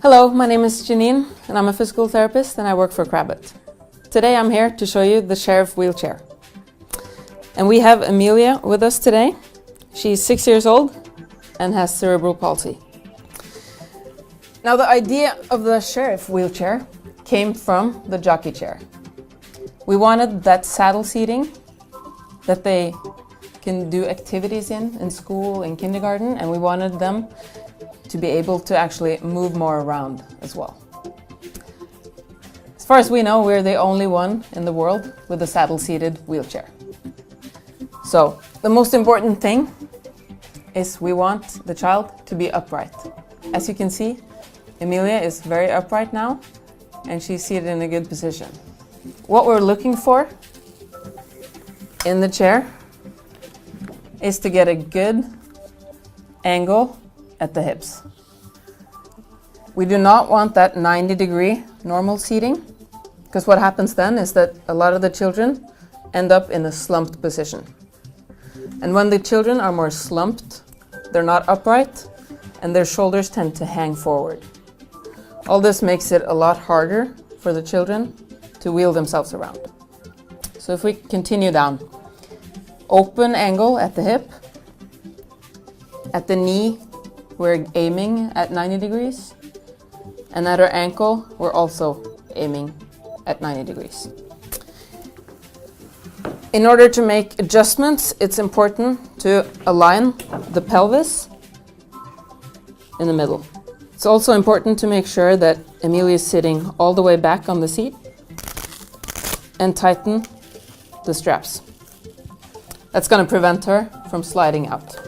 Hello, my name is Janine and I'm a physical therapist and I work for Krabat. Today I'm here to show you the Sheriff wheelchair. And we have Amelia with us today. She's 6 years old and has cerebral palsy. Now the idea of the Sheriff wheelchair came from the jockey chair. We wanted that saddle seating that they can do activities in school, in kindergarten, and we wanted them to be able to actually move more around as well. As far as we know, we're the only one in the world with a saddle-seated wheelchair. So the most important thing is we want the child to be upright. As you can see, Amelia is very upright now and she's seated in a good position. What we're looking for in the chair is to get a good angle at the hips. We do not want that 90-degree normal seating, because what happens then is that a lot of the children end up in a slumped position. And when the children are more slumped, they're not upright and their shoulders tend to hang forward. All this makes it a lot harder for the children to wheel themselves around. So if we continue down, open angle at the hip, at the knee we're aiming at 90 degrees, and at our ankle we're also aiming at 90 degrees. In order to make adjustments, it's important to align the pelvis in the middle. It's also important to make sure that Amelia is sitting all the way back on the seat and tighten the straps. That's going to prevent her from sliding out.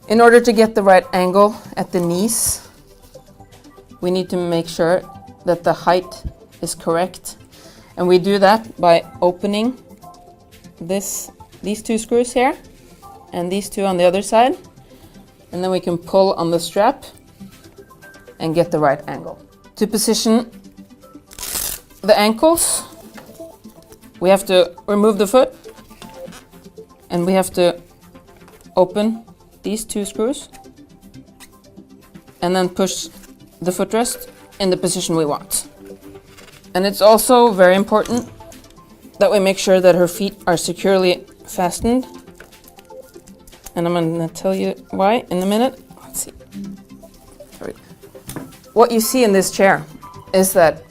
In order to get the right angle at the knees, we need to make sure that the height is correct. And we do that by opening these two screws here and these two on the other side. And then we can pull on the strap and get the right angle. To position the ankles, we have to remove the foot and we have to open these two screws and then push the footrest in the position we want. And it's also very important that we make sure that her feet are securely fastened. And I'm going to tell you why in a minute. Let's see. What you see in this chair is that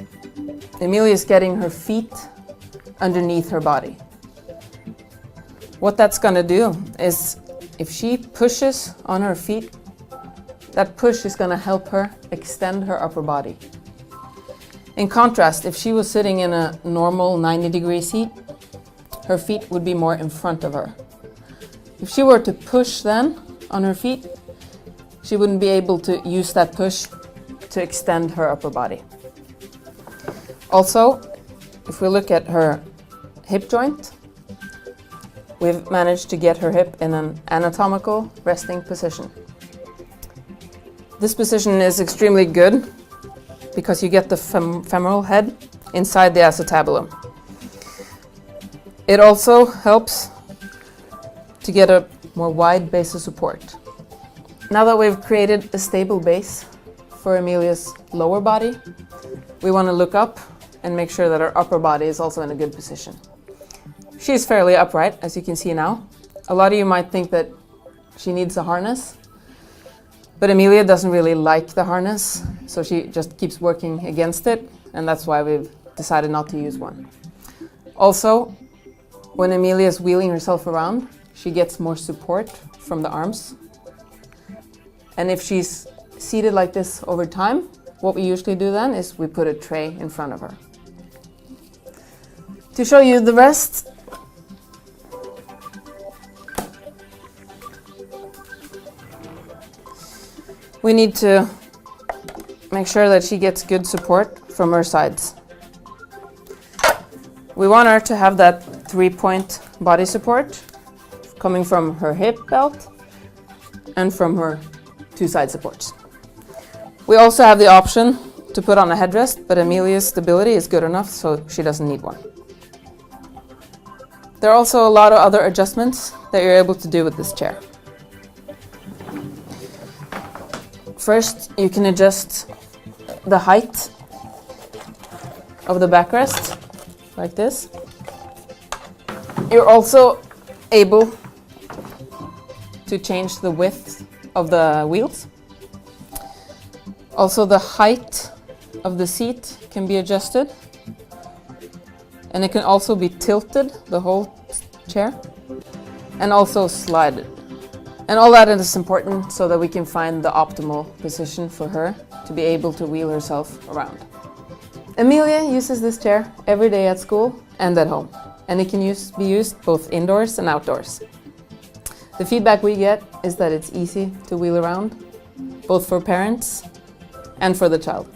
Amelia is getting her feet underneath her body. What that's going to do is if she pushes on her feet, that push is going to help her extend her upper body. In contrast, if she was sitting in a normal 90-degree seat, her feet would be more in front of her. If she were to push then on her feet, she wouldn't be able to use that push to extend her upper body. Also, if we look at her hip joint, we've managed to get her hip in an anatomical resting position. This position is extremely good because you get the femoral head inside the acetabulum. It also helps to get a more wide base of support. Now that we've created a stable base for Amelia's lower body, we want to look up and make sure that her upper body is also in a good position. She's fairly upright, as you can see now. A lot of you might think that she needs a harness, but Amelia doesn't really like the harness, so she just keeps working against it, and that's why we've decided not to use one. Also, when Amelia is wheeling herself around, she gets more support from the arms. And if she's seated like this over time, what we usually do then is we put a tray in front of her. To show you the rest, we need to make sure that she gets good support from her sides. We want her to have that 3-point body support coming from her hip belt and from her two side supports. We also have the option to put on a headrest, but Amelia's stability is good enough, so she doesn't need one. There are also a lot of other adjustments that you're able to do with this chair. First, you can adjust the height of the backrest, like this. You're also able to change the width of the wheels. Also, the height of the seat can be adjusted. And it can also be tilted, the whole chair, and also slided. And all that is important so that we can find the optimal position for her to be able to wheel herself around. Amelia uses this chair every day at school and at home, and it can be used both indoors and outdoors. The feedback we get is that it's easy to wheel around, both for parents and for the child.